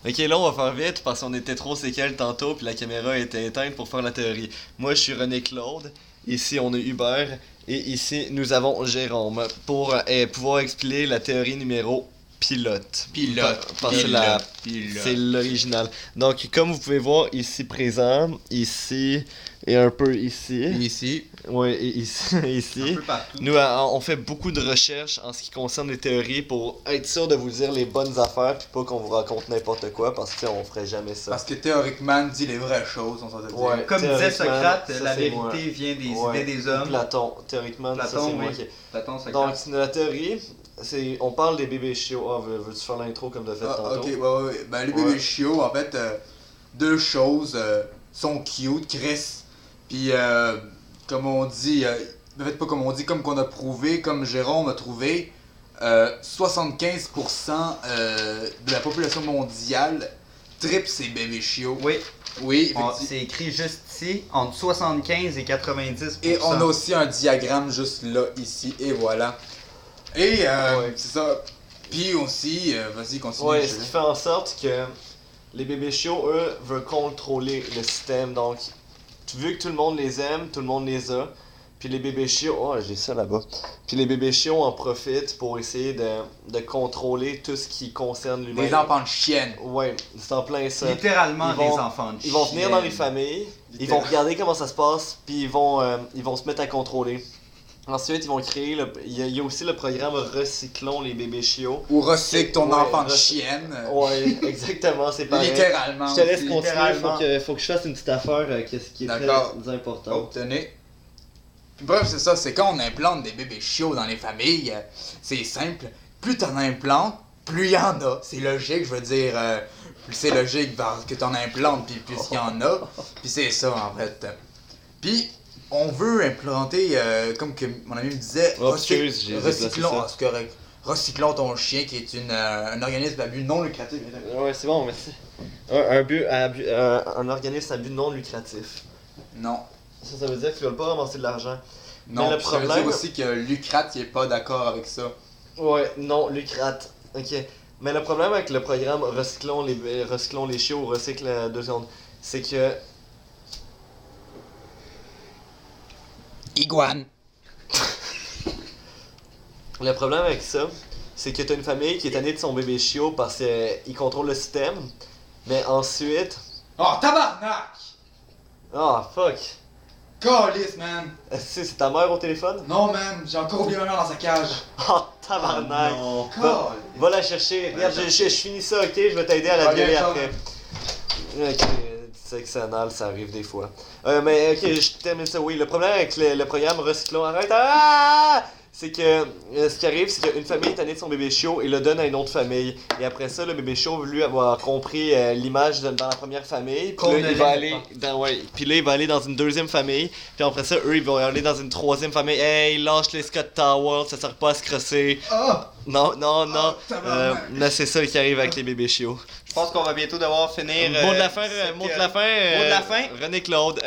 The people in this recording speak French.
Ok, là on va faire vite parce qu'on était trop séquelles tantôt puis la caméra était éteinte pour faire la théorie. Moi je suis René Claude, ici on est Hubert et ici nous avons Jérôme pour pouvoir expliquer la théorie numéro pilote. Parce que c'est l'original. Donc comme vous pouvez voir ici présent, ici et un peu ici. Ici. Ouais, et ici, ici. Un peu partout. Nous, on fait beaucoup de recherches en ce qui concerne les théories pour être sûr de vous dire les bonnes affaires puis pas qu'on vous raconte n'importe quoi parce que on ferait jamais ça. Parce que théoriquement dit les vraies choses, on s'entend dire. Ouais, Comme disait théoriquement, Socrate, ça, la c'est vérité moi. vient des Ouais, idées des hommes. Platon, théoriquement, ça Platon, c'est moi oui. qui... Platon, Donc, Socrate. la théorie, c'est... On parle des bébés chiots. Ah, veux-tu faire l'intro comme t'as fait tantôt? Ok, ouais. Ben les bébés chiots, en fait, deux choses sont cute, Chris. Puis, comme on dit, en fait pas comme on dit, comme qu'on a prouvé, comme Jérôme a trouvé, 75% de la population mondiale tripe ces bébés chiots. Oui, Oui, c'est écrit juste ici, entre 75 et 90%. et on a aussi un diagramme juste là, ici, et voilà. Et Ouais. c'est ça. Puis aussi, vas-y, continue. Ouais, ce qui fait en sorte que les bébés chiots, eux, veulent contrôler le système. Donc, vu que tout le monde les aime, tout le monde les a. Puis les bébés chiots, oh, j'ai ça là-bas. Puis les bébés chiots en profitent pour essayer de contrôler tout ce qui concerne l'humain. Des enfants de chiennes. Ouais, c'est en plein ça. Littéralement Ils vont- des enfants de Ils vont venir dans les chiennes. familles, ils vont regarder comment ça se passe, puis ils vont se mettre à contrôler. Ensuite, ils vont créer, il y a aussi le programme Recyclons les bébés chiots. Ou recycle ton Ouais, enfant de recycle- chienne. Ouais, exactement, c'est pareil. Littéralement. Je te laisse aussi. continuer, littéralement. faut que je fasse une petite affaire qui est D'accord. très importante. Oh, tenez. Bref, c'est ça, c'est quand on implante des bébés chiots dans les familles, c'est simple. Plus t'en implantes, plus il y en a. C'est logique, je veux dire, plus c'est logique parce que t'en implantes, puis plus il y en a. Puis c'est ça, en fait. Puis, on veut implanter, comme que mon ami me disait, Oh, excuse, j'ai déplacé recyclons, ça. ah, c'est correct. Recyclons ton chien, qui est un organisme à but non lucratif. Ouais, c'est bon, merci. Un organisme à but non lucratif. Non. Ça veut dire que tu veulent pas ramasser de l'argent. Non, le puis ça veut problème- dire aussi que Lucrate il est pas d'accord avec ça. Ouais, non, lucrate. Ok. Mais le problème avec le programme Recyclons les chiots, recycle 2 secondes, c'est que Iguane. le problème avec ça, c'est que t'as une famille qui est tannée de son bébé chiot parce qu'il contrôle le système. Mais ensuite. Oh, tabarnak! Ah, fuck. Calice, man! Est-ce que c'est ta mère au téléphone? Non, man, j'ai encore oublié ma mère dans sa cage. Ah, tabarnak. Non. Va la chercher. Regarde, je finis ça, ok? Je vais t'aider à la Ah, bien, violer ça. après. Ok, sectionnal, ça arrive des fois. Mais ok, je termine ça. Oui, le problème avec le programme Recyclons, arrête. Ah! C'est que ce qui arrive, c'est qu'une famille est tannée de son bébé chiot et le donne à une autre famille. Et après ça, le bébé chiot, lui, avoir compris l'image dans la première famille. Puis Qu'on là, ne il va l'aime aller puis là, il va aller dans une deuxième famille. Puis après ça, eux, ils vont aller dans une troisième famille. Hey, lâche les Scott Towers, ça sert pas à se crosser. Ah! Non, non, non. tabarnak. Là, c'est ça qui arrive avec les bébés chiots. Je pense qu'on va bientôt devoir finir. Mot de la fin, cette mot de théorie. la fin. Mot de la fin. René Claude.